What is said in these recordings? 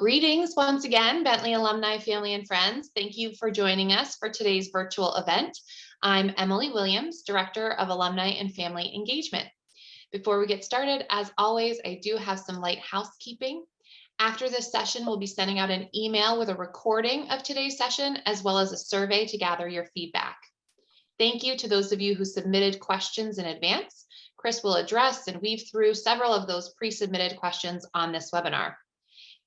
Greetings once again, Bentley alumni, family, and friends. Thank you for joining us for today's virtual event. I'm Emily Williams, Director of Alumni and Family Engagement. Before we get started, as always, I do have some light housekeeping. After this session, we'll be sending out an email with a recording of today's session, as well as a survey to gather your feedback. Thank you to those of you who submitted questions in advance. Chris will address and weave through several of those pre-submitted questions on this webinar.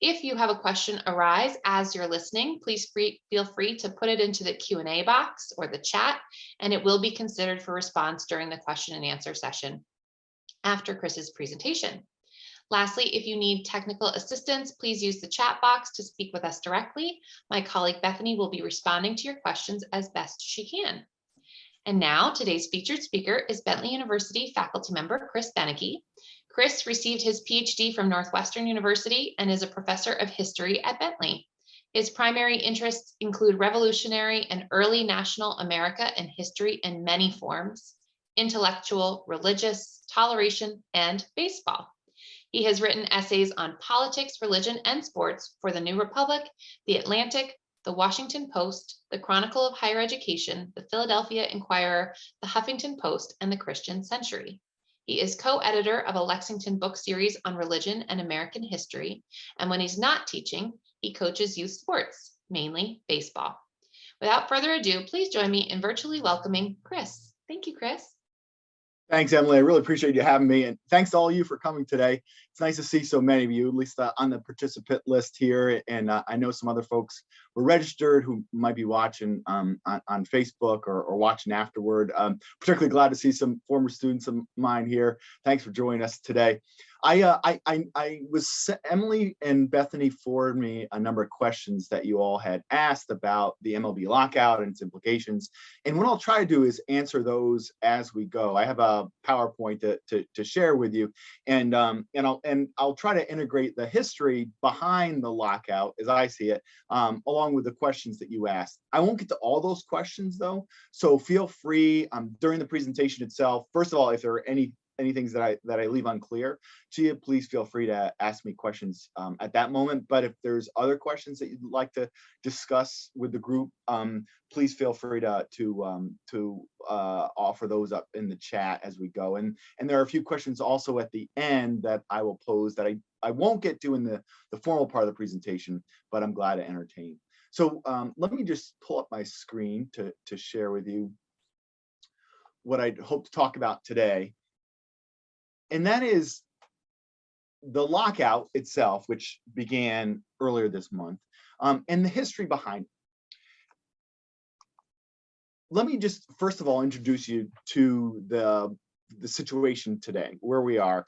If you have a question arise as you're listening, please feel free to put it into the Q&A box or the chat, and it will be considered for response during the question and answer session after Chris's presentation. Lastly, if you need technical assistance, please use the chat box to speak with us directly. My colleague Bethany will be responding to your questions as best she can. And now today's featured speaker is Bentley University faculty member Chris Beneke. Chris received his PhD from Northwestern University and is a professor of history at Bentley. His primary interests include revolutionary and early national America and history in many forms, intellectual, religious, toleration, and baseball. He has written essays on politics, religion, and sports for the New Republic, the Atlantic, the Washington Post, the Chronicle of Higher Education, the Philadelphia Inquirer, the Huffington Post, and the Christian Century. He is co-editor of a Lexington book series on religion and American history, and when he's not teaching, he coaches youth sports, mainly baseball. Without further ado, please join me in virtually welcoming Chris. Thank you, Chris. Thanks, Emily. I really appreciate you having me, and thanks to all of you for coming today. It's nice to see so many of you, at least on the participant list here, and I know some other folks were registered who might be watching on Facebook or watching afterward. Particularly glad to see some former students of mine here. Thanks for joining us today. Emily and Bethany forwarded me a number of questions that you all had asked about the MLB lockout and its implications. And what I'll try to do is answer those as we go. I have a PowerPoint to share with you, and I'll try to integrate the history behind the lockout as I see it, along with the questions that you asked. I won't get to all those questions though, so feel free during the presentation itself. First of all, if there are any things that I leave unclear to you, please feel free to ask me questions at that moment. But if there's other questions that you'd like to discuss with the group, please feel free to offer those up in the chat as we go. And there are a few questions also at the end that I will pose that I won't get to in the formal part of the presentation, but I'm glad to entertain. So let me just pull up my screen to share with you what I hope to talk about today. And that is the lockout itself, which began earlier this month, and the history behind it. Let me just first of all introduce you to the situation today, where we are.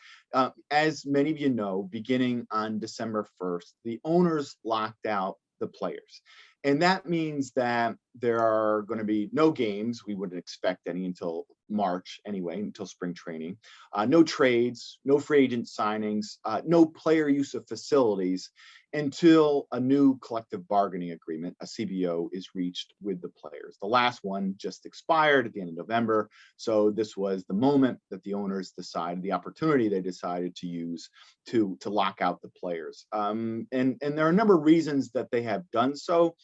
As many of you know, beginning on December 1st, the owners locked out the players. And that means that there are going to be no games. We wouldn't expect any until March anyway, until spring training. No trades, no free agent signings, no player use of facilities until a new collective bargaining agreement, a CBO, is reached with the players. The last one just expired at the end of November. So this was the moment that the owners decided, the opportunity they decided to use to lock out the players. And there are a number of reasons that they have done so.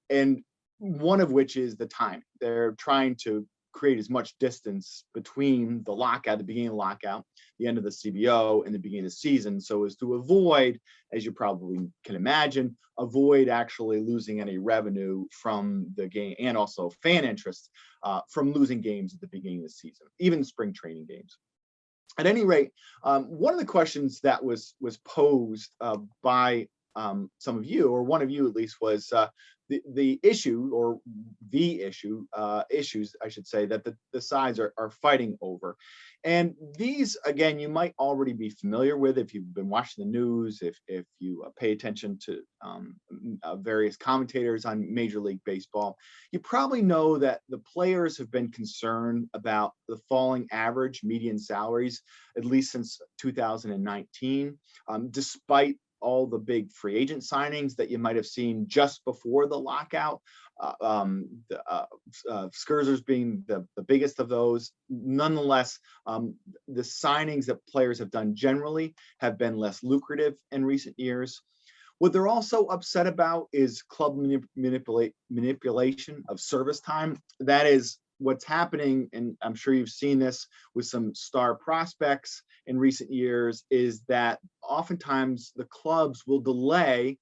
And one of which is the time. They're trying to create as much distance between the lockout, the beginning of the lockout, the end of the CBO, and the beginning of the season, so as to avoid, as you probably can imagine, avoid actually losing any revenue from the game, and also fan interest from losing games at the beginning of the season, even spring training games. At any rate, one of the questions that was posed by some of you, or one of you at least, was the issue, or the issues, I should say, that the sides are fighting over. And these, again, you might already be familiar with if you've been watching the news, if you pay attention to various commentators on Major League Baseball. You probably know that the players have been concerned about the falling average median salaries, at least since 2019, despite all the big free agent signings that you might have seen just before the lockout, Scherzer's being the biggest of those. Nonetheless, the signings that players have done generally have been less lucrative in recent years. What they're also upset about is club manipulation of service time. That is what's happening, and I'm sure you've seen this with some star prospects in recent years, is that oftentimes the clubs will delay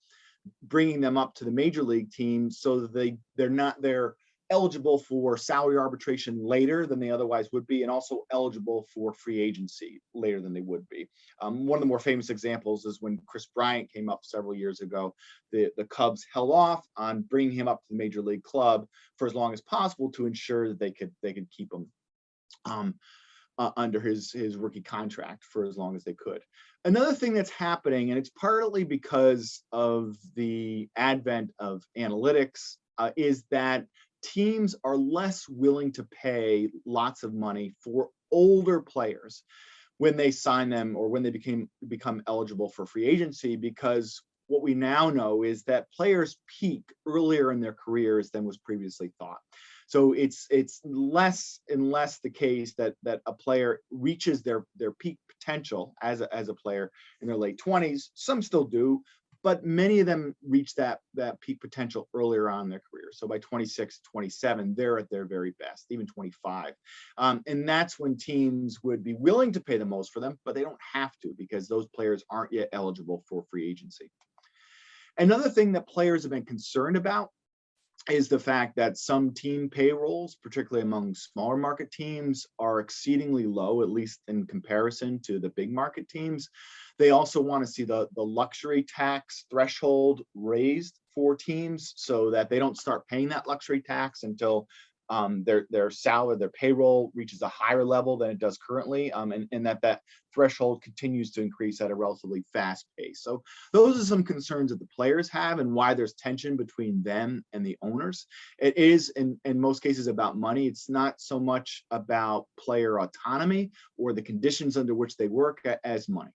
bringing them up to the major league team so that they're eligible for salary arbitration later than they otherwise would be, and also eligible for free agency later than they would be. One of the more famous examples is when Chris Bryant came up several years ago. The Cubs held off on bringing him up to the major league club for as long as possible to ensure that they could keep him under his rookie contract for as long as they could. Another thing that's happening, and it's partly because of the advent of analytics, is that teams are less willing to pay lots of money for older players when they sign them or when they become eligible for free agency, because what we now know is that players peak earlier in their careers than was previously thought. So it's less and less the case that a player reaches their peak potential as a player in their late 20s. Some still do, but many of them reach that peak potential earlier on in their career. So by 26, 27, they're at their very best, even 25. And that's when teams would be willing to pay the most for them, but they don't have to, because those players aren't yet eligible for free agency. Another thing that players have been concerned about is the fact that some team payrolls, particularly among smaller market teams, are exceedingly low, at least in comparison to the big market teams. They also want to see the luxury tax threshold raised for teams so that they don't start paying that luxury tax until their salary, their payroll reaches a higher level than it does currently, and that threshold continues to increase at a relatively fast pace. So those are some concerns that the players have, and why there's tension between them and the owners. It is in most cases about money. It's not so much about player autonomy or the conditions under which they work as money.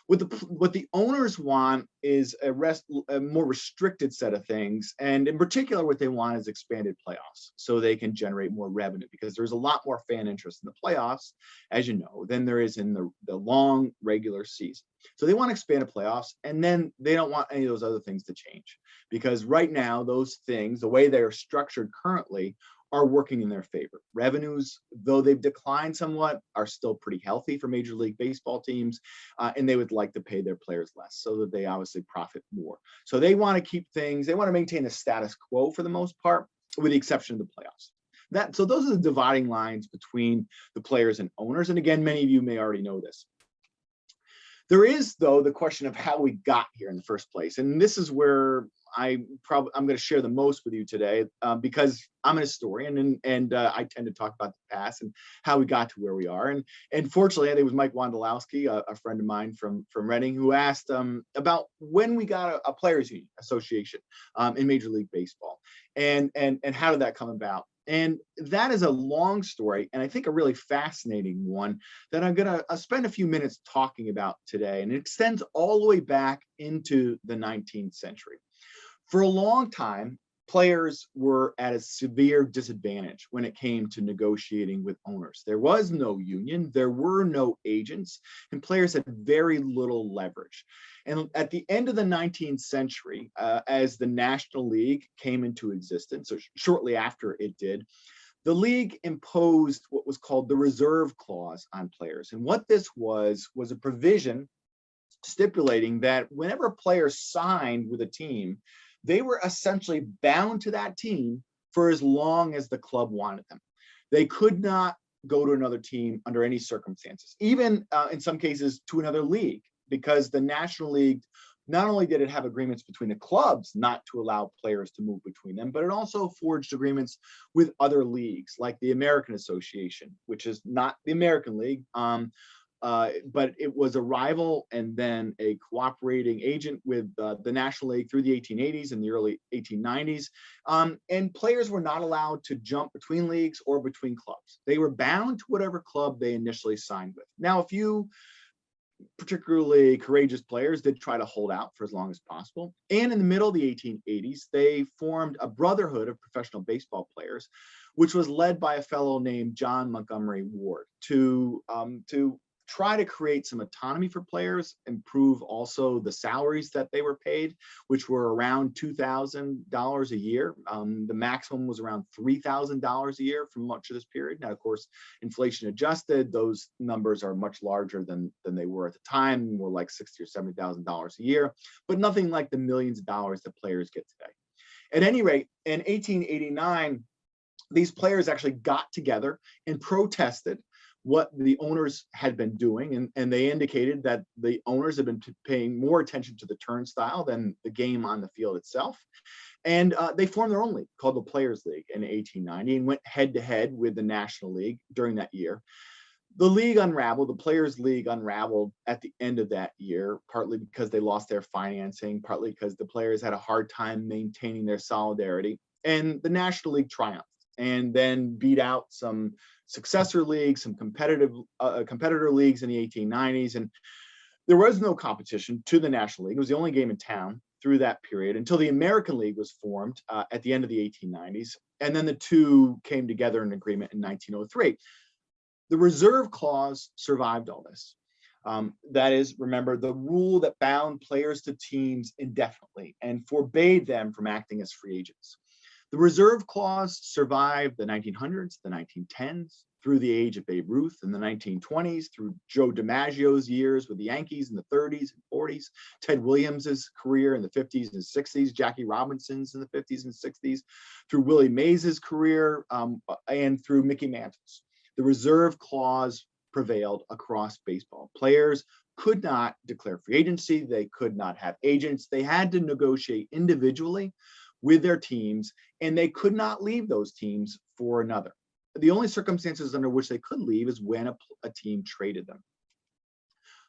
What the owners want is a more restricted set of things, and in particular, what they want is expanded playoffs, so they can generate more revenue, because there's a lot more fan interest in the playoffs, as you know, than there is in the long regular season. So they want expanded playoffs, and then they don't want any of those other things to change, because right now those things, the way they are structured currently, are working in their favor. Revenues, though they've declined somewhat, are still pretty healthy for Major League Baseball teams, and they would like to pay their players less so that they obviously profit more. So they want to keep things, they want to maintain the status quo for the most part, with the exception of the playoffs. So those are the dividing lines between the players and owners. And again, many of you may already know this. There is, though, the question of how we got here in the first place. And this is where I'm going to share the most with you today, because I'm a historian, and I tend to talk about the past and how we got to where we are. And fortunately, I think it was Mike Wondolowski, a friend of mine from Reading, who asked about when we got a players' union association in Major League Baseball, and how did that come about. And that is a long story, and I think a really fascinating one that I'm going to spend a few minutes talking about today. And it extends all the way back into the 19th century. For a long time, players were at a severe disadvantage when it came to negotiating with owners. There was no union, there were no agents, and players had very little leverage. And at the end of the 19th century, as the National League came into existence, so shortly after it did, the league imposed what was called the reserve clause on players. And what this was a provision stipulating that whenever a player signed with a team, they were essentially bound to that team for as long as the club wanted them. They could not go to another team under any circumstances, even in some cases to another league, because the National League, not only did it have agreements between the clubs not to allow players to move between them, but it also forged agreements with other leagues, like the American Association, which is not the American League, but it was a rival and then a cooperating agent with the National League through the 1880s and the early 1890s. And players were not allowed to jump between leagues or between clubs. They were bound to whatever club they initially signed with. Now, a few particularly courageous players did try to hold out for as long as possible. And in the middle of the 1880s, they formed a brotherhood of professional baseball players, which was led by a fellow named John Montgomery Ward, to try to create some autonomy for players, improve also the salaries that they were paid, which were around $2,000 a year. The maximum was around $3,000 a year for much of this period. Now, of course, inflation adjusted, those numbers are much larger than they were at the time, more like $60,000 or $70,000 a year, but nothing like the millions of dollars that players get today. At any rate, in 1889, these players actually got together and protested what the owners had been doing, and they indicated that the owners had been paying more attention to the turnstile than the game on the field itself. And they formed their own league called the Players League in 1890 and went head to head with the National League during that year. The league unraveled, the Players League unraveled at the end of that year, partly because they lost their financing, partly because the players had a hard time maintaining their solidarity. And the National League triumphed and then beat out some successor leagues, some competitor leagues in the 1890s. And there was no competition to the National League. It was the only game in town through that period until the American League was formed at the end of the 1890s. And then the two came together in agreement in 1903. The reserve clause survived all this. That is, remember, the rule that bound players to teams indefinitely and forbade them from acting as free agents. The reserve clause survived the 1900s, the 1910s, through the age of Babe Ruth in the 1920s, through Joe DiMaggio's years with the Yankees in the 30s and 40s, Ted Williams's career in the 50s and 60s, Jackie Robinson's in the 50s and 60s, through Willie Mays's career, and through Mickey Mantle's. The reserve clause prevailed across baseball. Players could not declare free agency. They could not have agents. They had to negotiate individually with their teams, and they could not leave those teams for another. The only circumstances under which they could leave is when a team traded them.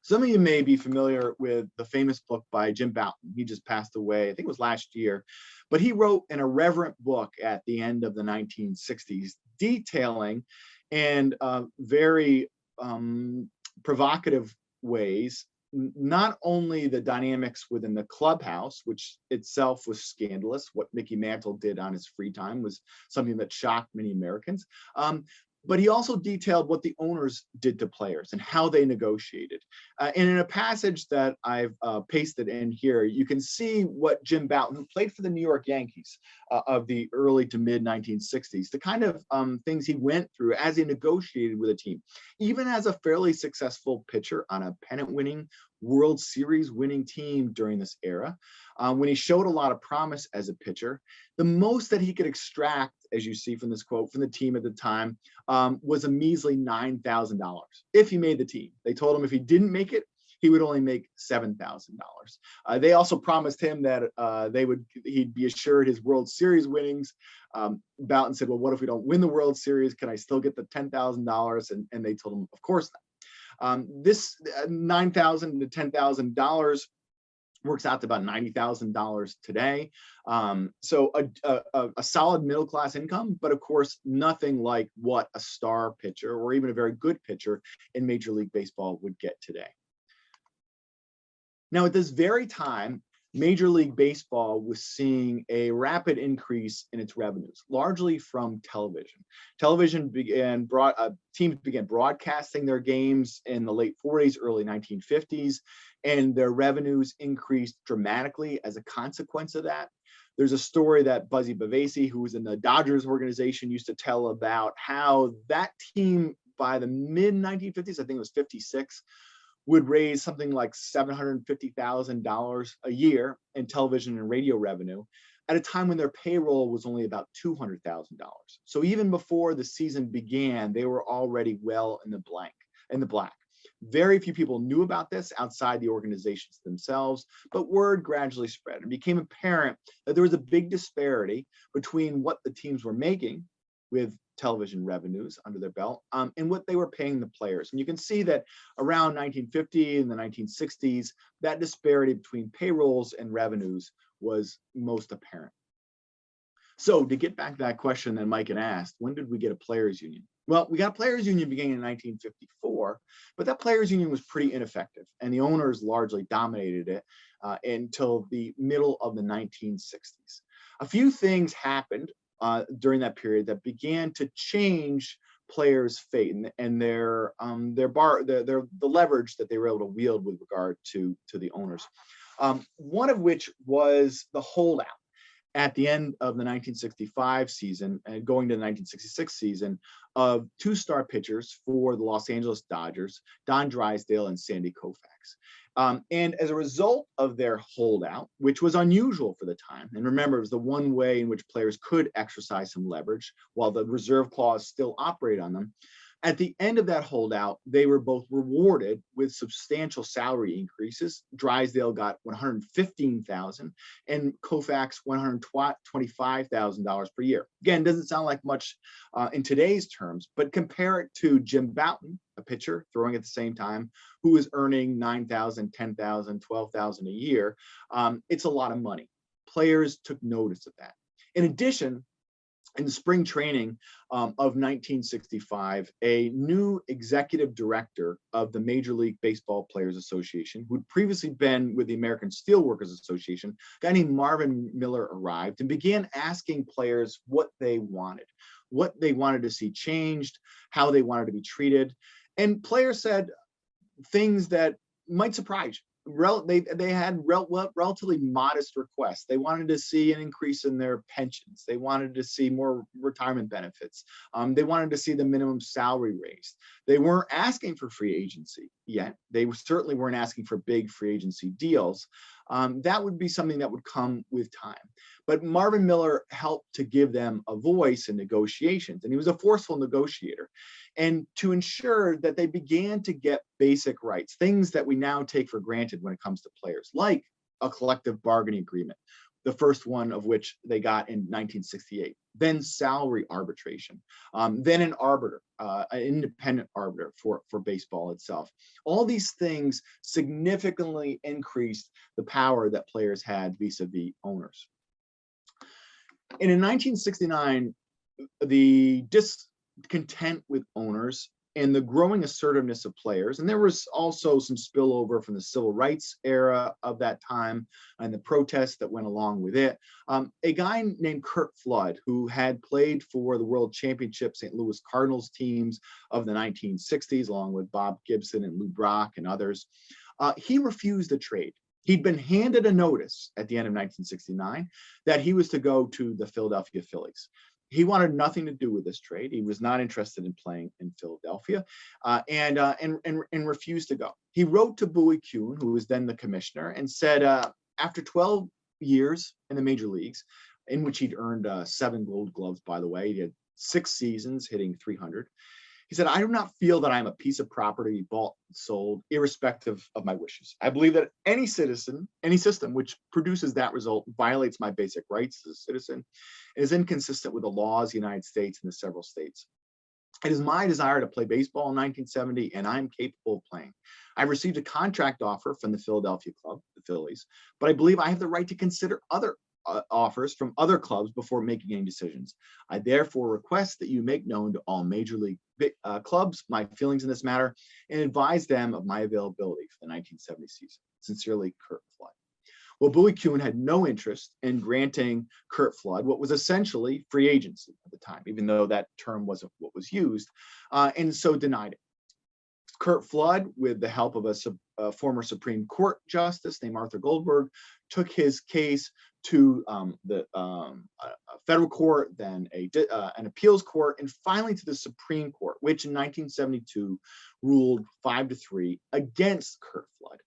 Some of you may be familiar with the famous book by Jim Bouton. He just passed away, I think it was last year, but he wrote an irreverent book at the end of the 1960s detailing in very provocative ways not only the dynamics within the clubhouse, which itself was scandalous. What Mickey Mantle did on his free time was something that shocked many Americans. But he also detailed what the owners did to players and how they negotiated. And in a passage that I've pasted in here, you can see what Jim Bouton, who played for the New York Yankees of the early to mid 1960s, the kind of things he went through as he negotiated with a team, even as a fairly successful pitcher on a pennant-winning, World Series winning team during this era. When he showed a lot of promise as a pitcher, the most that he could extract, as you see from this quote from the team at the time, was a measly $9,000 if he made the team. They told him if he didn't make it, he would only make $7,000. They also promised him that he'd be assured his World Series winnings. Bouton said, well, what if we don't win the World Series? Can I still get the $10,000? And they told him, of course not. This $9,000 to $10,000 works out to about $90,000 today. So a solid middle-class income, but of course, nothing like what a star pitcher or even a very good pitcher in Major League Baseball would get today. Now, at this very time, Major League Baseball was seeing a rapid increase in its revenues, largely from television. Teams began broadcasting their games in the late 40s, early 1950s, and their revenues increased dramatically as a consequence of that. There's a story that Buzzy Bavasi, who was in the Dodgers organization, used to tell about how that team by the mid 1950s, I think it was 56, would raise something like $750,000 a year in television and radio revenue at a time when their payroll was only about $200,000. So even before the season began, they were already well in the black. Very few people knew about this outside the organizations themselves, but word gradually spread. It became apparent that there was a big disparity between what the teams were making with television revenues under their belt and what they were paying the players. And you can see that around 1950 and the 1960s, that disparity between payrolls and revenues was most apparent. So to get back to that question that Mike had asked, when did we get a players union? Well, we got a players union beginning in 1954, but that players union was pretty ineffective and the owners largely dominated it until the middle of the 1960s. A few things happened during that period that began to change players' fate and their the leverage that they were able to wield with regard to the owners. One of which was the holdout at the end of the 1965 season and going to the 1966 season of two-star pitchers for the Los Angeles Dodgers, Don Drysdale and Sandy Koufax. And as a result of their holdout, which was unusual for the time, and remember, it was the one way in which players could exercise some leverage while the reserve clause still operated on them. At the end of that holdout, they were both rewarded with substantial salary increases. Drysdale got $115,000 and Koufax $125,000 per year. Again, doesn't sound like much in today's terms, but compare it to Jim Bouton, a pitcher throwing at the same time, who was earning $9,000, $10,000, $12,000 a year. It's a lot of money. Players took notice of that. In addition, in the spring training of 1965, a new executive director of the Major League Baseball Players Association, who'd previously been with the American Steelworkers Association, a guy named Marvin Miller, arrived and began asking players what they wanted to see changed, how they wanted to be treated. And players said things that might surprise you. They had relatively modest requests. They wanted to see an increase in their pensions. They wanted to see more retirement benefits. They wanted to see the minimum salary raised. They weren't asking for free agency yet. They certainly weren't asking for big free agency deals. That would be something that would come with time. But Marvin Miller helped to give them a voice in negotiations, and he was a forceful negotiator. And to ensure that they began to get basic rights, things that we now take for granted when it comes to players, like a collective bargaining agreement, the first one of which they got in 1968, then salary arbitration, then an arbiter, an independent arbiter for baseball itself. All these things significantly increased the power that players had vis-a-vis owners. And in 1969, the discontent with owners and the growing assertiveness of players, and there was also some spillover from the civil rights era of that time and the protests that went along with it. A guy named Curt Flood, who had played for the World Championship St. Louis Cardinals teams of the 1960s, along with Bob Gibson and Lou Brock and others, he refused a trade. He'd been handed a notice at the end of 1969 that he was to go to the Philadelphia Phillies. He wanted nothing to do with this trade. He was not interested in playing in Philadelphia, and refused to go. He wrote to Bowie Kuhn, who was then the commissioner, and said, after 12 years in the major leagues, in which he'd earned 7 Gold Gloves, by the way, he had 6 seasons hitting .300. He said, I do not feel that I'm a piece of property bought and sold, irrespective of my wishes. I believe that any citizen, any system which produces that result violates my basic rights as a citizen and is inconsistent with the laws of the United States and the several states. It is my desire to play baseball in 1970, and I'm capable of playing. I received a contract offer from the Philadelphia club, the Phillies, but I believe I have the right to consider other offers from other clubs before making any decisions. I therefore request that you make known to all major league clubs my feelings in this matter and advise them of my availability for the 1970 season. Sincerely, Curt Flood. Well, Bowie Kuhn had no interest in granting Curt Flood what was essentially free agency at the time, even though that term wasn't what was used, and so denied it. Curt Flood, with the help of a former Supreme Court justice named Arthur Goldberg, took his case to the federal court, then an appeals court, and finally to the Supreme Court, which in 1972 ruled 5-3 against Curt Flood,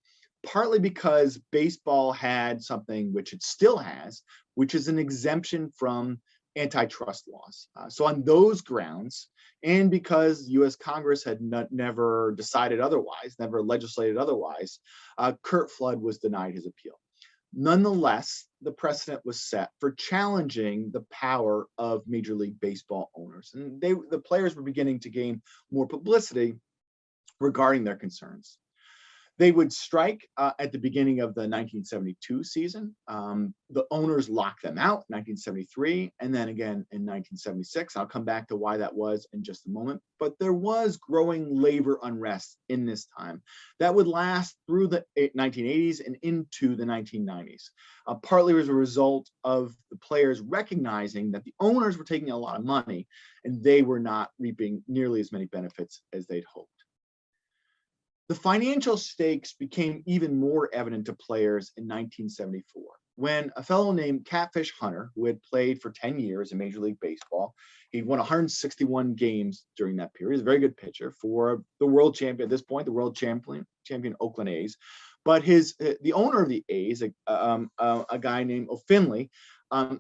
partly because baseball had something which it still has, which is an exemption from antitrust laws. So on those grounds, and because U.S. Congress had never decided otherwise, never legislated otherwise, Curt Flood was denied his appeal. Nonetheless, the precedent was set for challenging the power of Major League Baseball owners. And the players were beginning to gain more publicity regarding their concerns. They would strike at the beginning of the 1972 season. The owners locked them out in 1973 and then again in 1976. I'll come back to why that was in just a moment. But there was growing labor unrest in this time that would last through the 1980s and into the 1990s, partly as a result of the players recognizing that the owners were taking a lot of money and they were not reaping nearly as many benefits as they'd hoped. The financial stakes became even more evident to players in 1974, when a fellow named Catfish Hunter, who had played for 10 years in Major League Baseball, he won 161 games during that period. He's a very good pitcher for the world champion, at this point, the world champion Oakland A's. But the owner of the A's, a guy named O'Finley,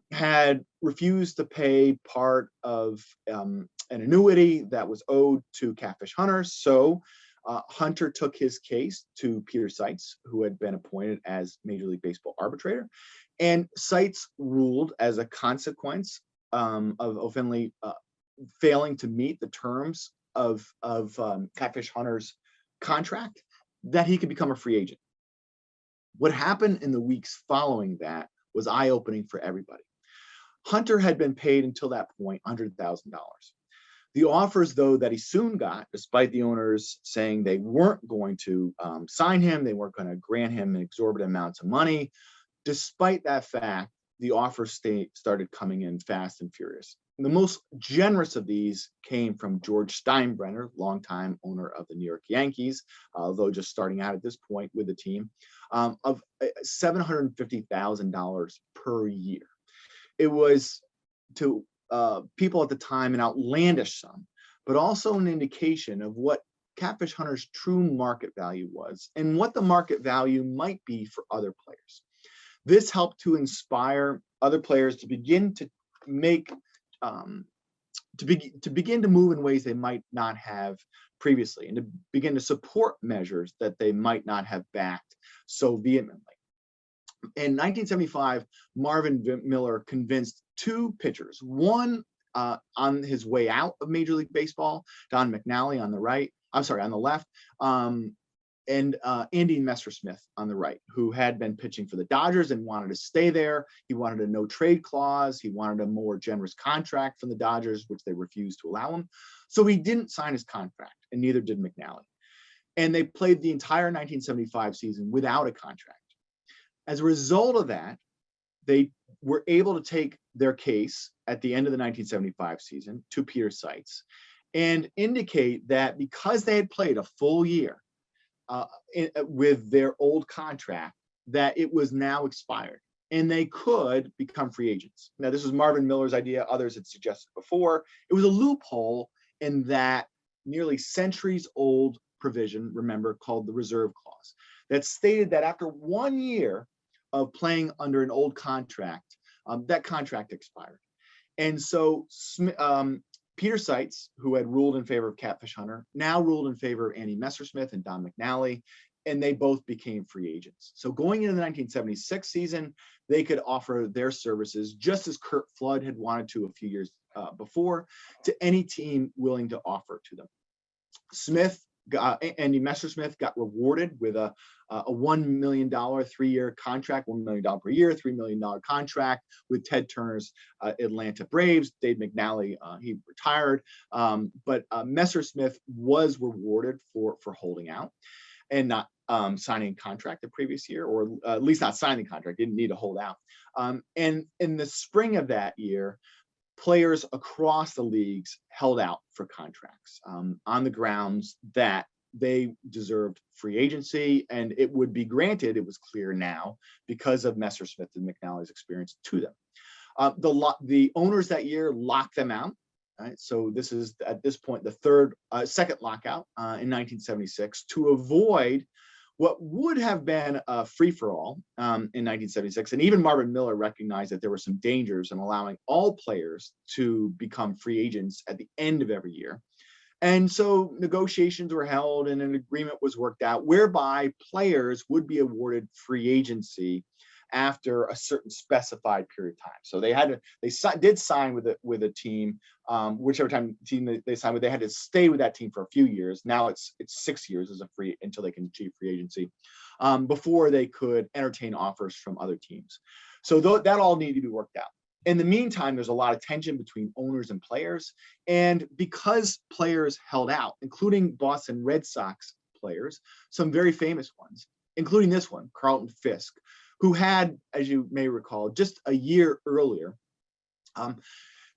had refused to pay part of an annuity that was owed to Catfish Hunter. So Hunter took his case to Peter Seitz, who had been appointed as Major League Baseball arbitrator, and Seitz ruled as a consequence of O'Finley failing to meet the terms of Catfish Hunter's contract that he could become a free agent. What happened in the weeks following that was eye-opening for everybody. Hunter had been paid until that point $100,000. The offers, though, that he soon got, despite the owners saying they weren't going to sign him, they weren't going to grant him exorbitant amounts of money, despite that fact, the offers started coming in fast and furious. And the most generous of these came from George Steinbrenner, longtime owner of the New York Yankees, although just starting out at this point with the team, of $750,000 per year. It was, to people at the time, an outlandish sum, but also an indication of what Catfish Hunter's true market value was and what the market value might be for other players. This helped to inspire other players to begin to make to begin to move in ways they might not have previously, and to begin to support measures that they might not have backed so vehemently. In 1975, Marvin Miller convinced two pitchers, one on his way out of Major League Baseball, Don McNally on the left, and Andy Messersmith on the right, who had been pitching for the Dodgers and wanted to stay there. He wanted a no trade clause. He wanted a more generous contract from the Dodgers, which they refused to allow him. So he didn't sign his contract, and neither did McNally. And they played the entire 1975 season without a contract. As a result of that, they were able to take their case at the end of the 1975 season to Peter Seitz and indicate that because they had played a full year with their old contract, that it was now expired and they could become free agents. Now, this was Marvin Miller's idea. Others had suggested before. It was a loophole in that nearly centuries-old provision, remember, called the Reserve Clause, that stated that after 1 year of playing under an old contract, that contract expired. And so Peter Seitz, who had ruled in favor of Catfish Hunter, now ruled in favor of Andy Messersmith and Don McNally, and they both became free agents. So going into the 1976 season, they could offer their services, just as Curt Flood had wanted to a few years before, to any team willing to offer to them. Andy Messersmith got rewarded with a $1 million 3-year contract, $1 million per year, $3 million contract with Ted Turner's Atlanta Braves. Dave McNally, he retired, but Messersmith was rewarded for holding out and not signing a contract the previous year, or at least not signing the contract, didn't need to hold out. And in the spring of that year, players across the leagues held out for contracts on the grounds that they deserved free agency, and it would be granted, it was clear now, because of Messersmith and McNally's experience to them. The owners that year locked them out. Right? So this is, at this point, the second lockout in 1976 to avoid what would have been a free-for-all in 1976. And even Marvin Miller recognized that there were some dangers in allowing all players to become free agents at the end of every year. And so negotiations were held and an agreement was worked out whereby players would be awarded free agency after a certain specified period of time. So they did sign with a team, whichever team they signed with, they had to stay with that team for a few years. Now it's 6 years as a free until they can achieve free agency, before they could entertain offers from other teams. So that all needed to be worked out. In the meantime, there's a lot of tension between owners and players. And because players held out, including Boston Red Sox players, some very famous ones, including this one, Carlton Fisk, who had, as you may recall, just a year earlier,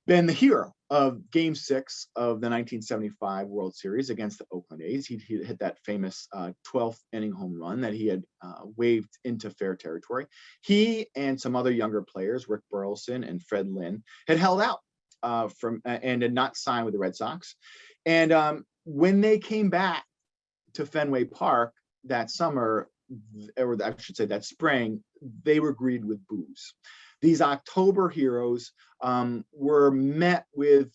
been the hero of Game 6 of the 1975 World Series against the Oakland A's. He hit that famous 12th inning home run that he had waved into fair territory. He and some other younger players, Rick Burleson and Fred Lynn, had held out and did not sign with the Red Sox. And when they came back to Fenway Park that summer, or I should say that spring, they were greeted with boos. These October heroes were met with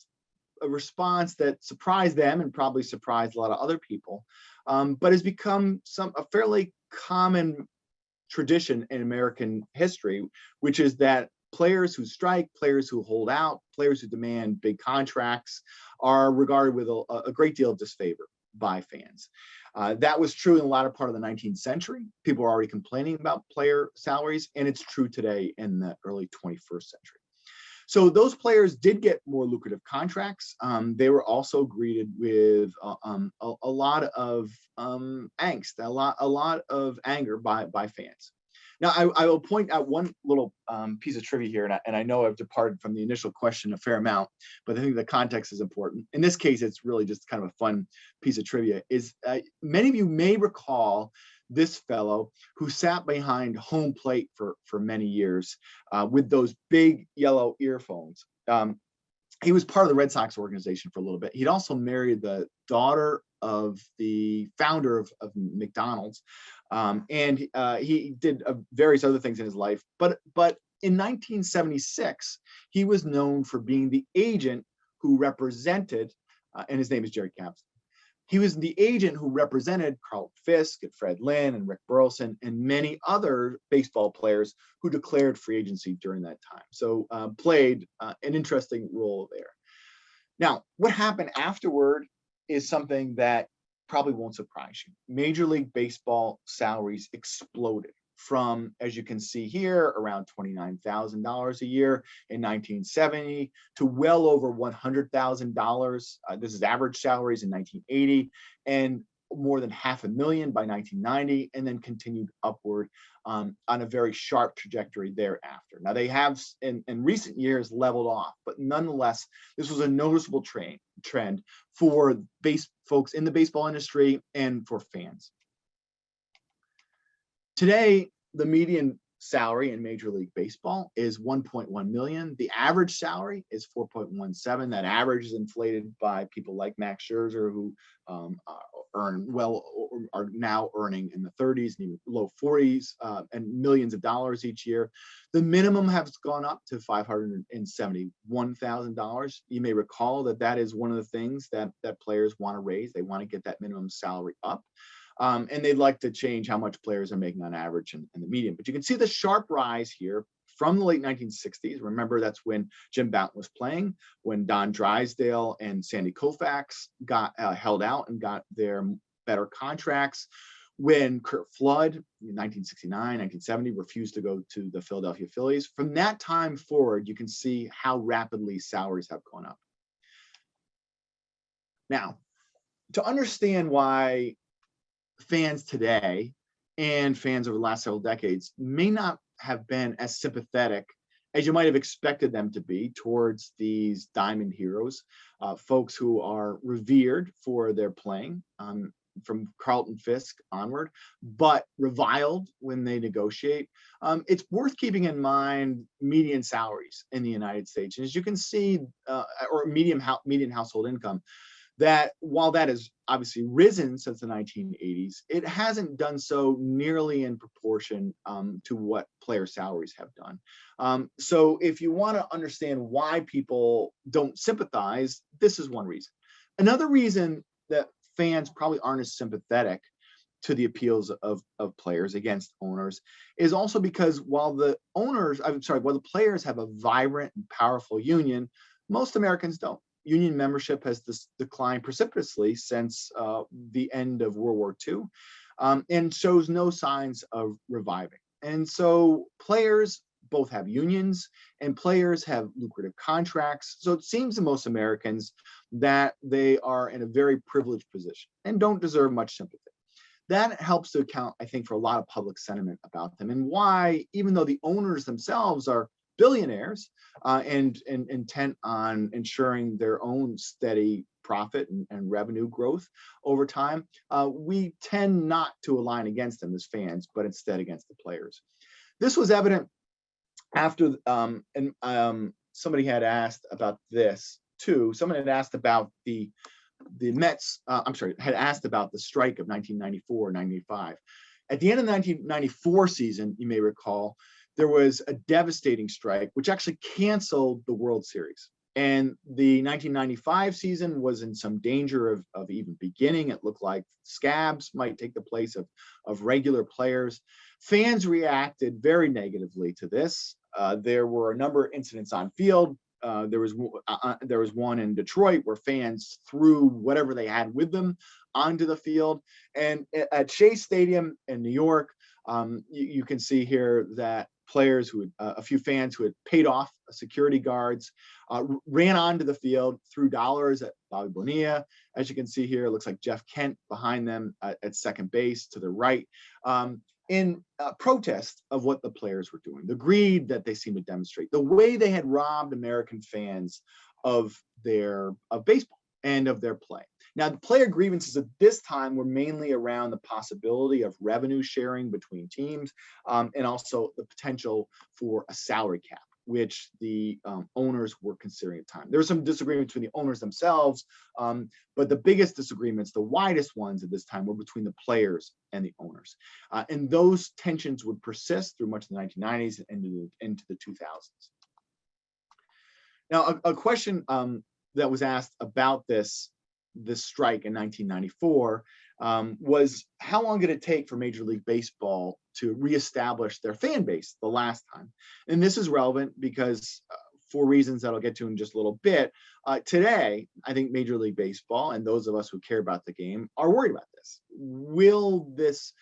a response that surprised them and probably surprised a lot of other people, but has become a fairly common tradition in American history, which is that players who strike, players who hold out, players who demand big contracts are regarded with a great deal of disfavor by fans. That was true in the latter part of the 19th century. People were already complaining about player salaries, and it's true today in the early 21st century. So those players did get more lucrative contracts. They were also greeted with a lot of angst, a lot of anger by fans. Now, I will point out one little piece of trivia here, and I know I've departed from the initial question a fair amount, but I think the context is important. In this case, it's really just kind of a fun piece of trivia. Many of you may recall this fellow who sat behind home plate for many years with those big yellow earphones. He was part of the Red Sox organization for a little bit. He'd also married the daughter of the founder of McDonald's, and he did various other things in his life. But in 1976, he was known for being the agent who represented, and his name is Jerry Capps. He was the agent who represented Carlton Fisk and Fred Lynn and Rick Burleson and many other baseball players who declared free agency during that time. So played an interesting role there. Now, what happened afterward is something that probably won't surprise you. Major League Baseball salaries exploded from, as you can see here, around $29,000 a year in 1970 to well over $100,000. This is average salaries in 1980, and more than $500,000 by 1990, and then continued upward on a very sharp trajectory thereafter. Now, they have in recent years leveled off, but nonetheless, this was a noticeable trend for folks in the baseball industry and for fans. Today, the median salary in Major League Baseball is $1.1 million. The average salary is $4.17. That average is inflated by people like Max Scherzer, who are now earning in the 30s and even low 40s and millions of dollars each year. The minimum has gone up to $571,000. You may recall that is one of the things that players want to raise. They want to get that minimum salary up. And they'd like to change how much players are making on average in the median. But you can see the sharp rise here from the late 1960s. Remember, that's when Jim Bouton was playing, when Don Drysdale and Sandy Koufax got held out and got their better contracts, when Curt Flood in 1969, 1970 refused to go to the Philadelphia Phillies. From that time forward, you can see how rapidly salaries have gone up. Now, to understand why fans today and fans over the last several decades may not have been as sympathetic as you might have expected them to be towards these diamond heroes, folks who are revered for their playing from Carlton Fisk onward, but reviled when they negotiate. It's worth keeping in mind median salaries in the United States. And as you can see, or median household income, that while that has obviously risen since the 1980s, it hasn't done so nearly in proportion to what player salaries have done. So if you want to understand why people don't sympathize, this is one reason. Another reason that fans probably aren't as sympathetic to the appeals of players against owners is also because while the players have a vibrant and powerful union, most Americans don't. Union membership has declined precipitously since the end of World War II, and shows no signs of reviving. And so players both have unions and players have lucrative contracts. So it seems to most Americans that they are in a very privileged position and don't deserve much sympathy. That helps to account, I think, for a lot of public sentiment about them, and why, even though the owners themselves are billionaires and intent on ensuring their own steady profit and revenue growth over time, we tend not to align against them as fans, but instead against the players. This was evident after, somebody had asked about this too. Someone had asked about the Mets, had asked about the strike of 1994-95. At the end of the 1994 season, you may recall, there was a devastating strike, which actually canceled the World Series. And the 1995 season was in some danger of even beginning. It looked like scabs might take the place of regular players. Fans reacted very negatively to this. There were a number of incidents on field. There was one in Detroit where fans threw whatever they had with them onto the field. And at Shea Stadium in New York, you can see here that players a few fans who had paid off security guards, ran onto the field, threw dollars at Bobby Bonilla. As you can see here, it looks like Jeff Kent behind them at second base to the right, in protest of what the players were doing, the greed that they seemed to demonstrate, the way they had robbed American fans of baseball and of their play. Now, the player grievances at this time were mainly around the possibility of revenue sharing between teams, and also the potential for a salary cap, which the owners were considering at the time. There was some disagreement between the owners themselves, but the biggest disagreements, the widest ones at this time, were between the players and the owners. And those tensions would persist through much of the 1990s and into the 2000s. Now, a question that was asked about this strike in 1994 was, how long did it take for Major League Baseball to reestablish their fan base the last time? And this is relevant because for reasons that I'll get to in just a little bit, today, I think Major League Baseball and those of us who care about the game are worried about this. Will this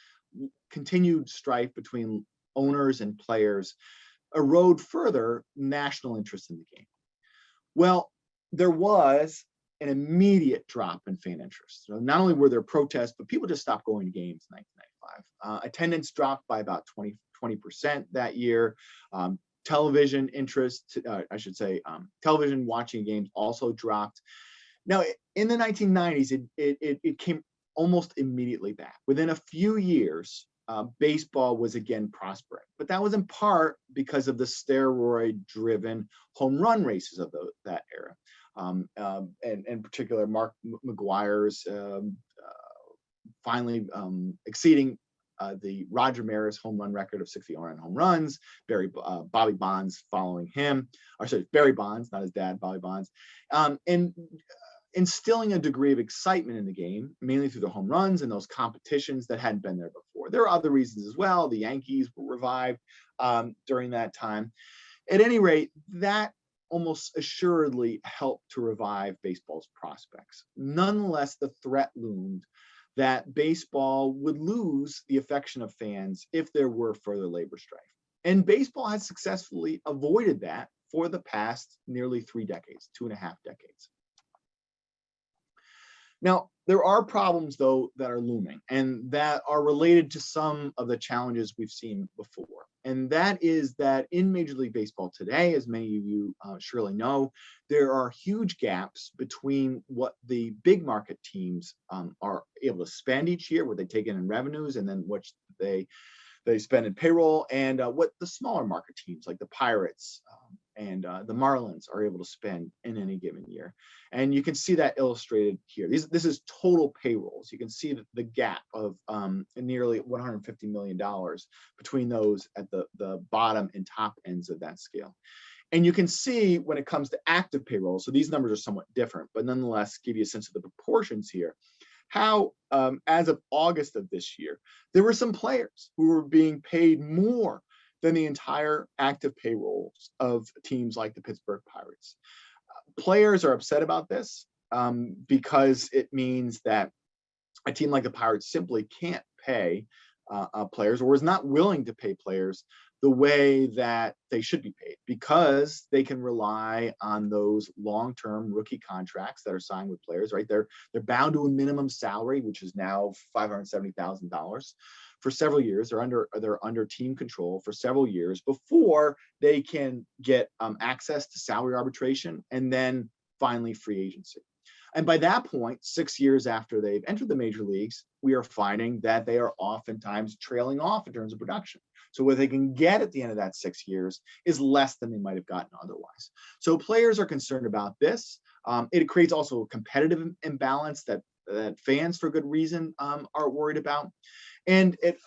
continued strife between owners and players erode further national interest in the game? Well, there was an immediate drop in fan interest. So not only were there protests, but people just stopped going to games in 1995. Attendance dropped by about 20% that year. Television interest, television watching games also dropped. Now, in the 1990s, it came almost immediately back. Within a few years, baseball was again prospering, but that was in part because of the steroid-driven home run races of that era. And in particular, Mark McGwire's finally exceeding the Roger Maris home run record of 61 home runs. Bobby Bonds following him, Barry Bonds, not his dad, Bobby Bonds, and instilling a degree of excitement in the game, mainly through the home runs and those competitions that hadn't been there before. There are other reasons as well. The Yankees were revived during that time. At any rate, that almost assuredly helped to revive baseball's prospects. Nonetheless, the threat loomed that baseball would lose the affection of fans if there were further labor strife. And baseball has successfully avoided that for the past nearly 3 decades, 2.5 decades. Now, there are problems, though, that are looming and that are related to some of the challenges we've seen before. And that is that in Major League Baseball today, as many of you surely know, there are huge gaps between what the big market teams are able to spend each year, what they take in revenues, and then what they spend in payroll, and what the smaller market teams like the Pirates and the Marlins are able to spend in any given year. And you can see that illustrated here. This is total payrolls. You can see the gap of nearly $150 million between those at the bottom and top ends of that scale. And you can see when it comes to active payroll, so these numbers are somewhat different, but nonetheless give you a sense of the proportions here, how as of August of this year, there were some players who were being paid more than the entire active payrolls of teams like the Pittsburgh Pirates. Players are upset about this because it means that a team like the Pirates simply can't pay players, or is not willing to pay players the way that they should be paid, because they can rely on those long-term rookie contracts that are signed with players, right? They're bound to a minimum salary, which is now $570,000 for several years. They're under team control for several years before they can get access to salary arbitration and then finally free agency. And by that point, 6 years after they've entered the major leagues, we are finding that they are oftentimes trailing off in terms of production. So what they can get at the end of that 6 years is less than they might have gotten otherwise. So players are concerned about this. It creates also a competitive imbalance that fans, for good reason, are worried about. And it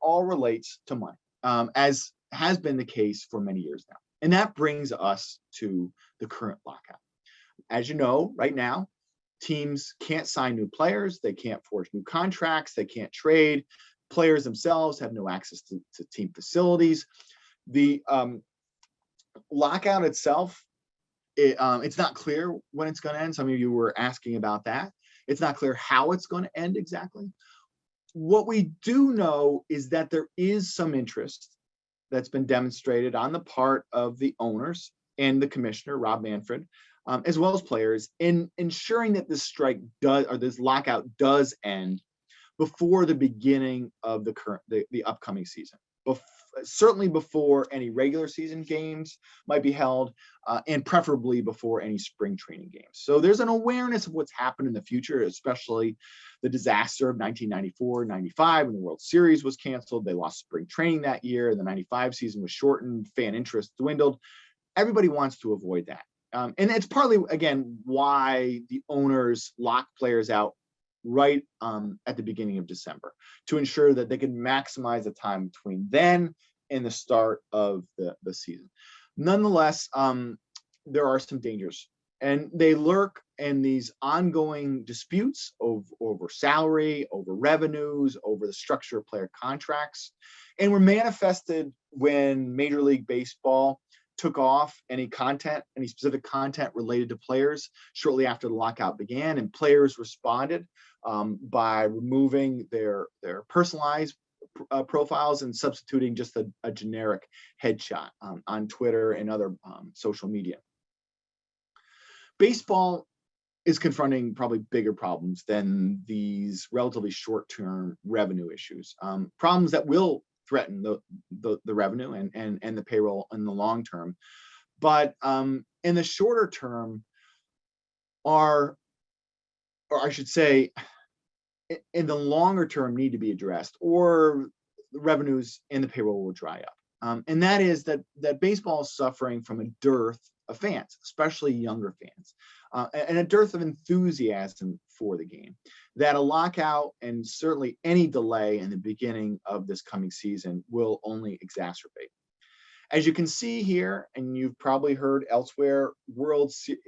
all relates to money, as has been the case for many years now. And that brings us to the current lockout. As you know, right now, teams can't sign new players. They can't forge new contracts. They can't trade. Players themselves have no access to team facilities. The lockout itself, it's not clear when it's going to end. Some of you were asking about that. It's not clear how it's going to end exactly. What we do know is that there is some interest that's been demonstrated on the part of the owners and the commissioner, Rob Manfred, as well as players, in ensuring that this strike does, or this lockout does end before the beginning of the upcoming season. Certainly before any regular season games might be held, and preferably before any spring training games. So there's an awareness of what's happened in the future, especially the disaster of 1994-95 when the World Series was canceled. They lost spring training that year. The 95 season was shortened. Fan interest dwindled. Everybody wants to avoid that. And it's partly, again, why the owners lock players out right at the beginning of December, to ensure that they can maximize the time between then and the start of the season. Nonetheless, there are some dangers, and they lurk in these ongoing disputes over salary, over revenues, over the structure of player contracts, and were manifested when Major League Baseball took off any specific content related to players shortly after the lockout began, and players responded by removing their personalized profiles and substituting just a generic headshot on Twitter and other social media. Baseball is confronting probably bigger problems than these relatively short-term revenue issues, problems that will threaten the revenue and the payroll in the long term. But in the shorter term or I should say, in the longer term, need to be addressed, or the revenues and the payroll will dry up. And that is that baseball is suffering from a dearth of fans, especially younger fans, and a dearth of enthusiasm for the game, that a lockout and certainly any delay in the beginning of this coming season will only exacerbate. As you can see here, and you've probably heard elsewhere,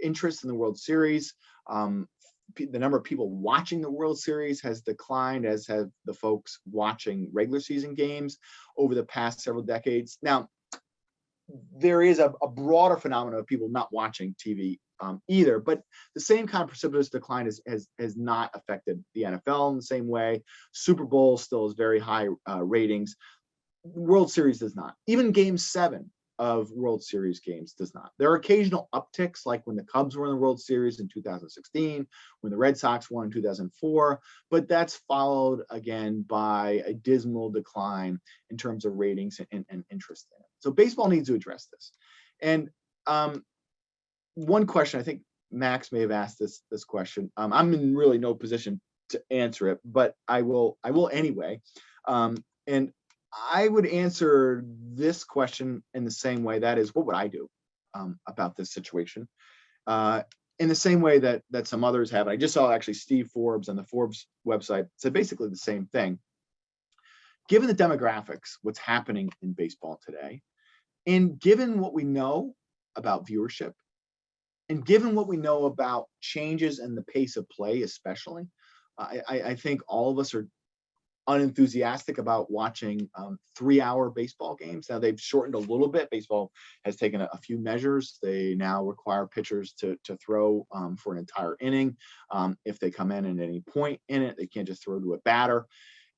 interest in the World Series, the number of people watching the World Series has declined, as have the folks watching regular season games over the past several decades. Now, there is a broader phenomenon of people not watching TV either, but the same kind of precipitous decline has not affected the NFL in the same way. Super Bowl still has very high ratings. World Series does not. Even Game 7 of World Series games does not. There are occasional upticks, like when the Cubs were in the World Series in 2016, when the Red Sox won in 2004, but that's followed again by a dismal decline in terms of ratings and interest in it. So baseball needs to address this. And one question, I think Max may have asked this question. I'm in really no position to answer it, but I will anyway. And I would answer this question in the same way. That is, what would I do about this situation? In the same way that some others have. I just saw actually Steve Forbes on the Forbes website said basically the same thing. Given the demographics, what's happening in baseball today, and given what we know about viewership, and given what we know about changes in the pace of play, especially, I think all of us are unenthusiastic about watching 3-hour baseball games. Now they've shortened a little bit. Baseball has taken a few measures. They now require pitchers to throw for an entire inning. If they come in at any point in it, they can't just throw to a batter.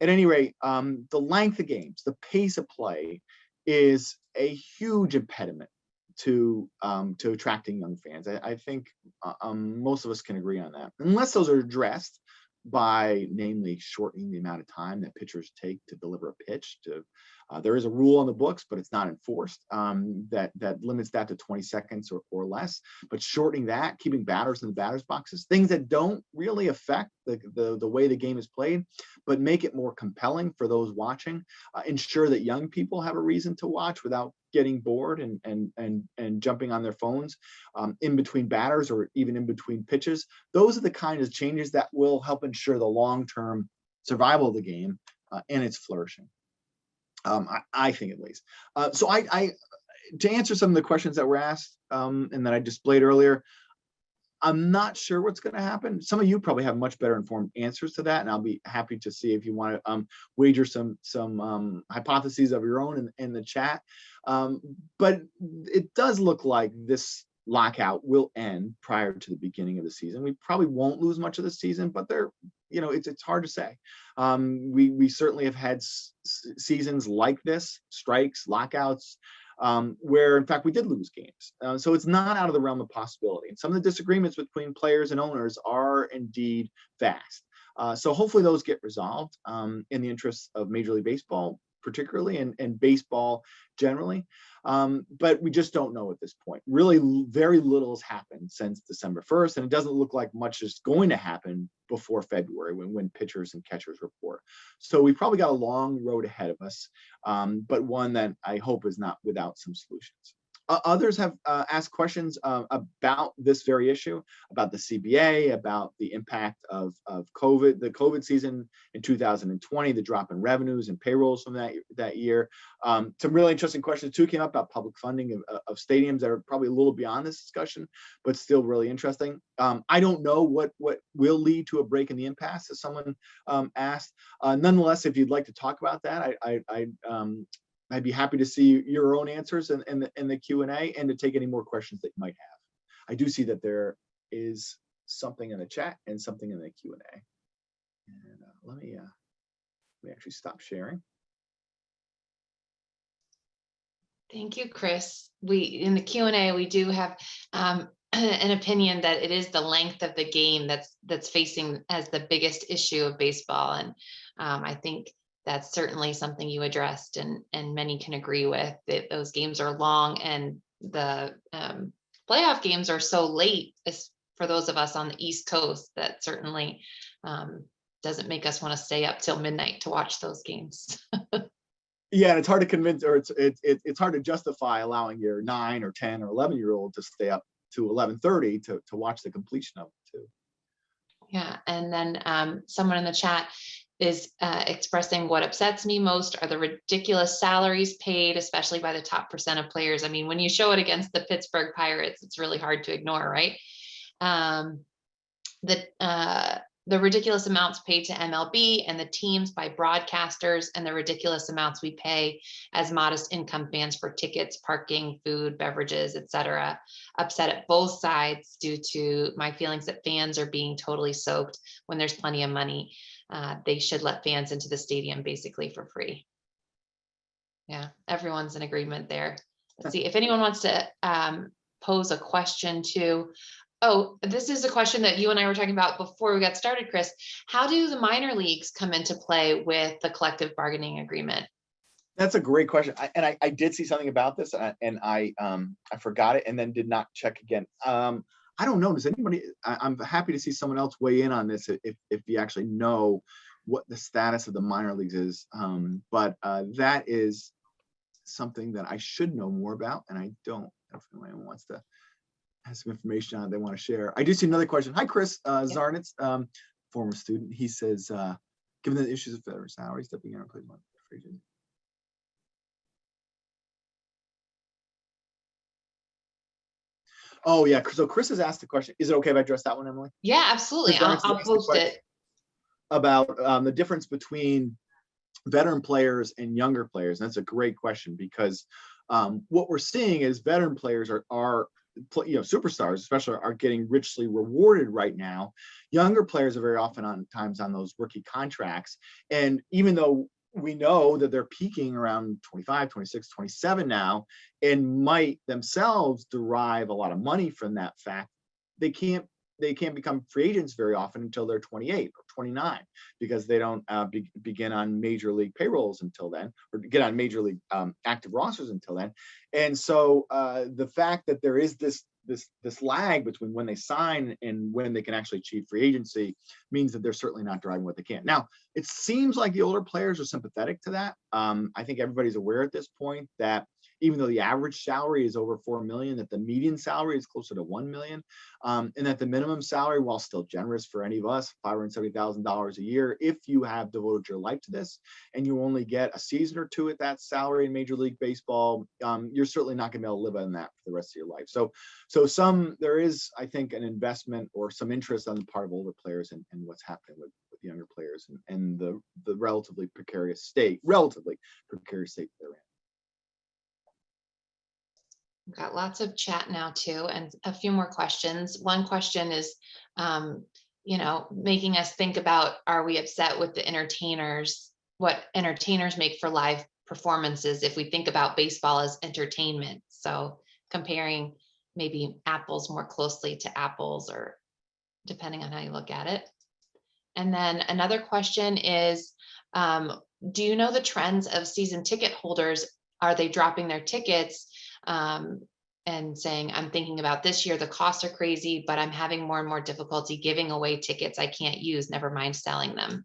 At any rate, the length of games, the pace of play is a huge impediment to attracting young fans. I think most of us can agree on that, unless those are addressed by namely shortening the amount of time that pitchers take to deliver a pitch. There is a rule on the books, but it's not enforced, that limits that to 20 seconds or less. But shortening that, keeping batters in the batters boxes, things that don't really affect the way the game is played, but make it more compelling for those watching, ensure that young people have a reason to watch without getting bored and jumping on their phones in between batters or even in between pitches. Those are the kind of changes that will help ensure the long-term survival of the game and its flourishing. I think, at least. So I to answer some of the questions that were asked and that I displayed earlier, I'm not sure what's going to happen. Some of you probably have much better informed answers to that, and I'll be happy to see if you want to wager some hypotheses of your own in the chat. But it does look like this lockout will end prior to the beginning of the season. We probably won't lose much of the season, but it's hard to say. We certainly have had seasons like this, strikes, lockouts, where in fact we did lose games. So it's not out of the realm of possibility. And some of the disagreements between players and owners are indeed vast. So hopefully those get resolved in the interests of Major League Baseball, particularly, and baseball generally. But we just don't know at this point. Really, very little has happened since December 1st, and it doesn't look like much is going to happen before February when pitchers and catchers report. So we've probably got a long road ahead of us, but one that I hope is not without some solutions. Others have asked questions about this very issue, about the CBA, about the impact of COVID, the COVID season in 2020, the drop in revenues and payrolls from that year. Some really interesting questions too came up about public funding of stadiums that are probably a little beyond this discussion, but still really interesting. I don't know what will lead to a break in the impasse, as someone asked. Nonetheless, if you'd like to talk about that, I'd be happy to see your own answers in the Q&A and to take any more questions that you might have. I do see that there is something in the chat and something in the Q&A. And let me actually stop sharing. Thank you, Chris. In the Q&A, we do have an opinion that it is the length of the game that's facing as the biggest issue of baseball. And I think that's certainly something you addressed, and many can agree with, that those games are long, and the playoff games are so late, for those of us on the East Coast, that certainly doesn't make us want to stay up till midnight to watch those games. Yeah, and it's hard to convince, or it's hard to justify allowing your 9 or 10 or 11-year-old to stay up to 11:30 to watch the completion of it too. Yeah, and then someone in the chat is expressing, what upsets me most are the ridiculous salaries paid, especially by the top % of players. I mean, when you show it against the Pittsburgh Pirates, it's really hard to ignore, right? The ridiculous amounts paid to MLB and the teams by broadcasters, and the ridiculous amounts we pay as modest income fans for tickets, parking, food, beverages, etc. Upset at both sides due to my feelings that fans are being totally soaked when there's plenty of money. They should let fans into the stadium basically for free. Yeah, everyone's in agreement there. Let's see if anyone wants to pose a question too. Oh, this is a question that you and I were talking about before we got started, Chris. How do the minor leagues come into play with the collective bargaining agreement? That's a great question. I did see something about this, and I forgot it and then did not check again. I don't know. Does anybody? I'm happy to see someone else weigh in on this if you actually know what the status of the minor leagues is. But that is something that I should know more about, and I don't. If anyone wants to have some information on it they want to share. I do see another question. Hi, Chris Zarnitz, former student. He says, given the issues of federal salaries, stepping in and playing free agent. Oh yeah, so Chris has asked the question. Is it okay if I address that one, Emily? Yeah, absolutely. I'll post it. about the difference between veteran players and younger players. And that's a great question, because what we're seeing is veteran players are superstars especially are getting richly rewarded right now. Younger players are very often on those rookie contracts. And even though we know that they're peaking around 25, 26, 27 now, and might themselves derive a lot of money from that fact, they can't become free agents very often until they're 28 or 29, because they don't begin on major league payrolls until then, or get on major league active rosters until then. And so the fact that there is this lag between when they sign and when they can actually achieve free agency means that they're certainly not driving what they can. Now, it seems like the older players are sympathetic to that. I think everybody's aware at this point that even though the average salary is over 4 million, that the median salary is closer to 1 million, and that the minimum salary, while still generous for any of us, $570,000 a year, if you have devoted your life to this and you only get a season or two at that salary in Major League Baseball, you're certainly not going to be able to live on that for the rest of your life. So there is, I think, an investment or some interest on the part of older players and what's happening with younger players and the relatively precarious state they're in. We've got lots of chat now too, and a few more questions. One question is, making us think about, are we upset with the entertainers, what entertainers make for live performances if we think about baseball as entertainment? So comparing maybe apples more closely to apples, or depending on how you look at it. And then another question is, do you know the trends of season ticket holders? Are they dropping their tickets and saying, I'm thinking about this year, the costs are crazy, but I'm having more and more difficulty giving away tickets I can't use, never mind selling them?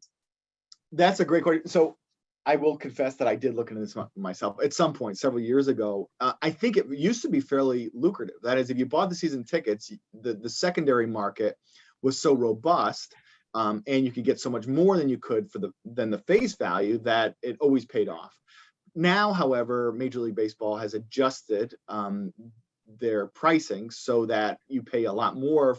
That's a great question. So I will confess that I did look into this myself at some point several years ago. I think it used to be fairly lucrative. That is, if you bought the season tickets, the secondary market was so robust, and you could get so much more than you could than the face value, that it always paid off. Now, however, Major League Baseball has adjusted their pricing so that you pay a lot more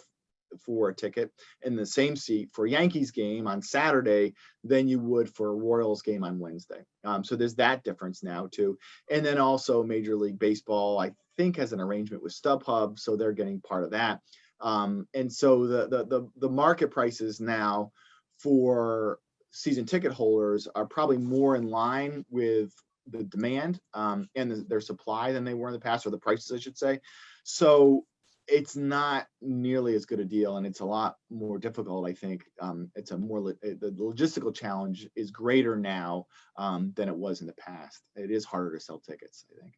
for a ticket in the same seat for a Yankees game on Saturday than you would for a Royals game on Wednesday. So there's that difference now too. And then also Major League Baseball, I think, has an arrangement with StubHub, so they're getting part of that. And so the market prices now for season ticket holders are probably more in line with the demand and their supply than they were in the past, or the prices, I should say. So it's not nearly as good a deal, and it's a lot more difficult. I think the logistical challenge is greater now than it was in the past. It is harder to sell tickets, I think.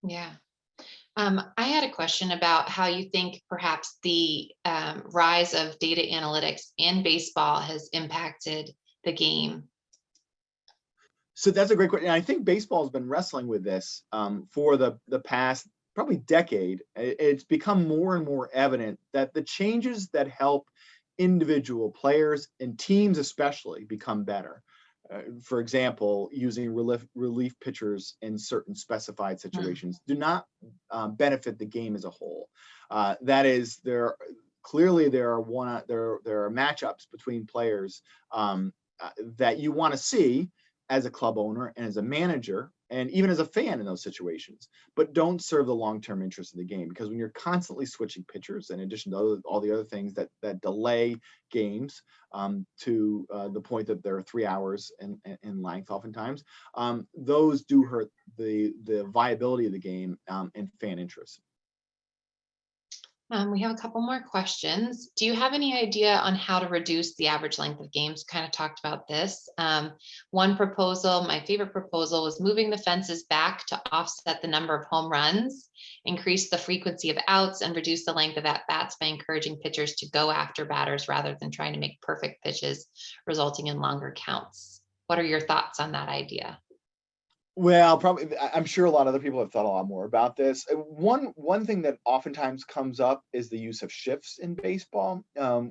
Yeah. I had a question about how you think perhaps the rise of data analytics in baseball has impacted the game. So that's a great question. And I think baseball has been wrestling with this for the past probably decade. It's become more and more evident that the changes that help individual players and teams especially become better. For example, using relief pitchers in certain specified situations do not benefit the game as a whole. That is, there are matchups between players that you want to see as a club owner and as a manager and even as a fan in those situations, but don't serve the long-term interest of the game. Because when you're constantly switching pitchers, in addition to all the other things that delay games to the point that they're 3 hours in length oftentimes, those do hurt the viability of the game and fan interest. We have a couple more questions. Do you have any idea on how to reduce the average length of games? Kind of talked about this. One proposal, my favorite proposal, was moving the fences back to offset the number of home runs, increase the frequency of outs, and reduce the length of at-bats by encouraging pitchers to go after batters rather than trying to make perfect pitches, resulting in longer counts. What are your thoughts on that idea? Well, I'm sure a lot of other people have thought a lot more about this. One thing that oftentimes comes up is the use of shifts in baseball,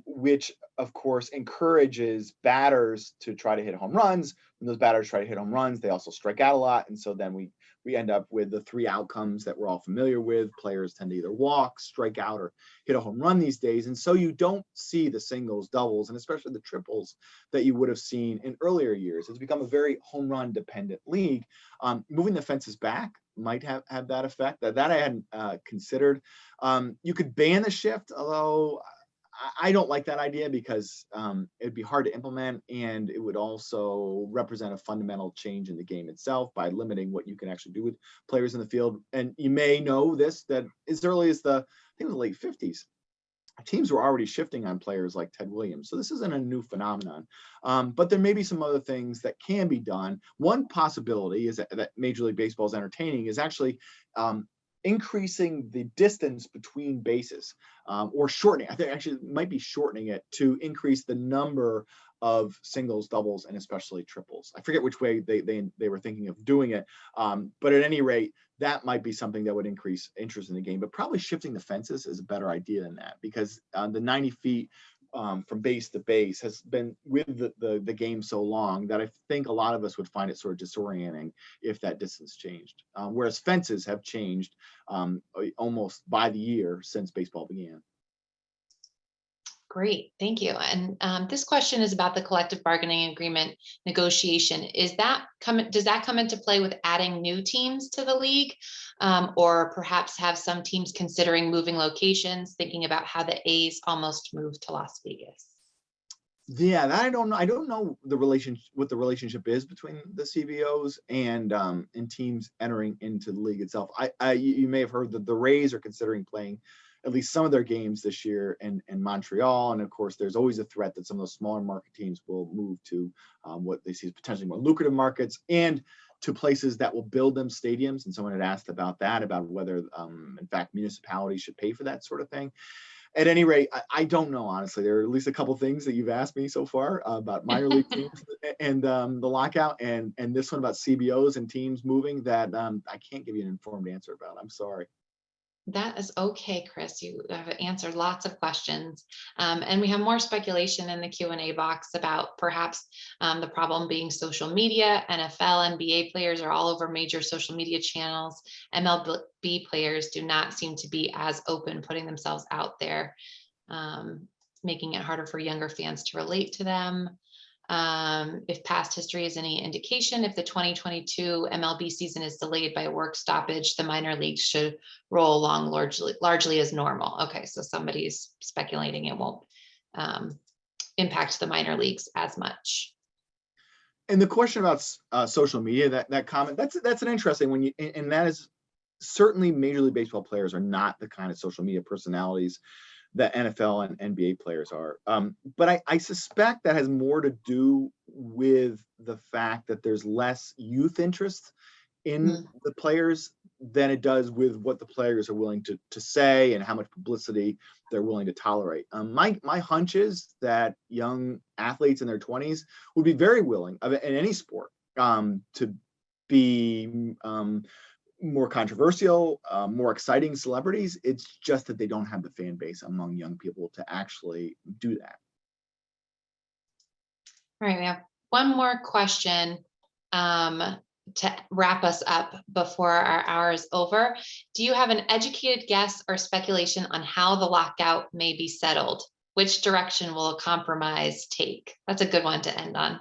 which of course encourages batters to try to hit home runs. When those batters try to hit home runs, they also strike out a lot, and so then we we end up with the three outcomes that we're all familiar with. Players tend to either walk, strike out, or hit a home run these days. And so you don't see the singles, doubles, and especially the triples that you would have seen in earlier years. It's become a very home run dependent league. Moving the fences back might have that effect. That I hadn't considered. You could ban the shift, although I don't like that idea because it'd be hard to implement, and it would also represent a fundamental change in the game itself by limiting what you can actually do with players in the field. And you may know this, that as early as I think it was the late 50s, teams were already shifting on players like Ted Williams. So this isn't a new phenomenon, but there may be some other things that can be done. One possibility is that Major League Baseball is entertaining is actually increasing the distance between bases, or shortening. I think actually it might be shortening it to increase the number of singles, doubles, and especially triples. I forget which way they were thinking of doing it, but at any rate, that might be something that would increase interest in the game. But probably shifting the fences is a better idea than that, because the 90 feet from base to base has been with the game so long that I think a lot of us would find it sort of disorienting if that distance changed. Whereas fences have changed almost by the year since baseball began. Great, thank you. And this question is about the collective bargaining agreement negotiation. Does that come into play with adding new teams to the league, or perhaps have some teams considering moving locations, thinking about how the A's almost moved to Las Vegas? Yeah, that I don't know. I don't know what the relationship is between the CBOs and teams entering into the league itself. You may have heard that the Rays are considering playing at least some of their games this year in Montreal. And of course, there's always a threat that some of those smaller market teams will move to what they see as potentially more lucrative markets and to places that will build them stadiums. And someone had asked about that, about whether, in fact, municipalities should pay for that sort of thing. At any rate, I don't know, honestly. There are at least a couple of things that you've asked me so far about minor league teams and the lockout, and this one about CBOs and teams moving that I can't give you an informed answer about. I'm sorry. That is okay, Chris. You have answered lots of questions. And we have more speculation in the Q&A box about perhaps the problem being social media. NFL, NBA players are all over major social media channels. MLB players do not seem to be as open, putting themselves out there, making it harder for younger fans to relate to them. If past history is any indication, if the 2022 MLB season is delayed by a work stoppage, the minor leagues should roll along largely as normal. Okay, so somebody's speculating it won't impact the minor leagues as much. And the question about social media, that comment, that's an interesting one. And that is certainly Major League Baseball players are not the kind of social media personalities that NFL and NBA players are. But I suspect that has more to do with the fact that there's less youth interest in the players than it does with what the players are willing to say and how much publicity they're willing to tolerate. My hunch is that young athletes in their 20s would be very willing in any sport to be more controversial, more exciting celebrities. It's just that they don't have the fan base among young people to actually do that. All right, we have one more question to wrap us up before our hour is over. Do you have an educated guess or speculation on how the lockout may be settled? Which direction will a compromise take? That's a good one to end on.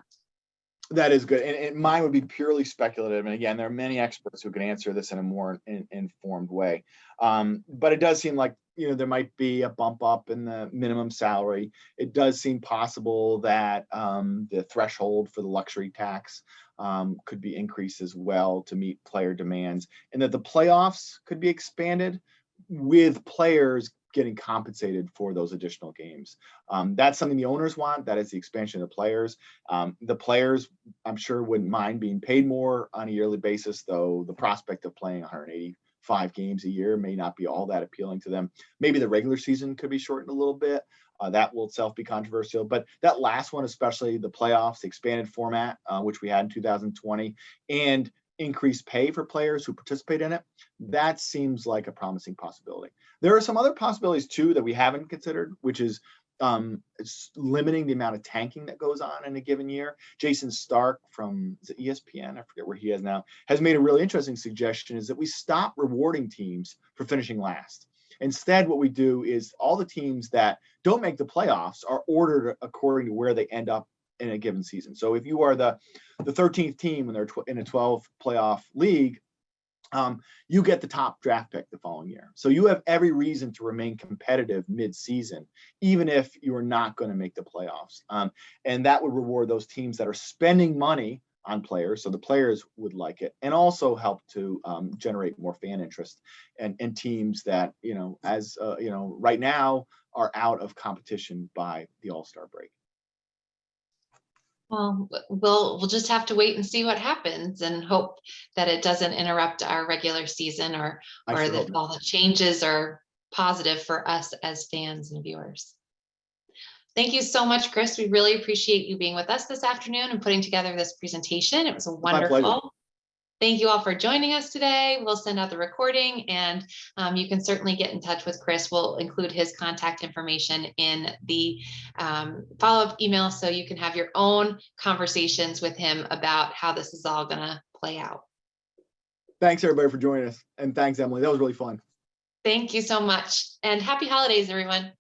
That is good. And mine would be purely speculative. And again, there are many experts who can answer this in a more informed way. But it does seem like, there might be a bump up in the minimum salary. It does seem possible that the threshold for the luxury tax could be increased as well to meet player demands, and that the playoffs could be expanded with players getting compensated for those additional games. That's something the owners want. That is the expansion of the players. The players, I'm sure, wouldn't mind being paid more on a yearly basis, though the prospect of playing 185 games a year may not be all that appealing to them. Maybe the regular season could be shortened a little bit. That will itself be controversial. But that last one, especially the playoffs, the expanded format, which we had in 2020, and increased pay for players who participate in it, that seems like a promising possibility. There are some other possibilities too that we haven't considered, which is limiting the amount of tanking that goes on in a given year. Jason Stark from ESPN, I forget where he is now, has made a really interesting suggestion, is that we stop rewarding teams for finishing last. Instead, what we do is all the teams that don't make the playoffs are ordered according to where they end up in a given season. So if you are the 13th team when they're in a 12 playoff league, you get the top draft pick the following year. So you have every reason to remain competitive mid-season, even if you are not going to make the playoffs. And that would reward those teams that are spending money on players, so the players would like it, and also help to generate more fan interest and teams that, right now are out of competition by the All-Star break. Well, we'll just have to wait and see what happens and hope that it doesn't interrupt our regular season, or that all the changes are positive for us as fans and viewers. Thank you so much, Chris. We really appreciate you being with us this afternoon and putting together this presentation. It was wonderful. Thank you all for joining us today. We'll send out the recording, and you can certainly get in touch with Chris. We'll include his contact information in the follow-up email, so you can have your own conversations with him about how this is all going to play out. Thanks, everybody, for joining us. And thanks, Emily. That was really fun. Thank you so much. And happy holidays, everyone.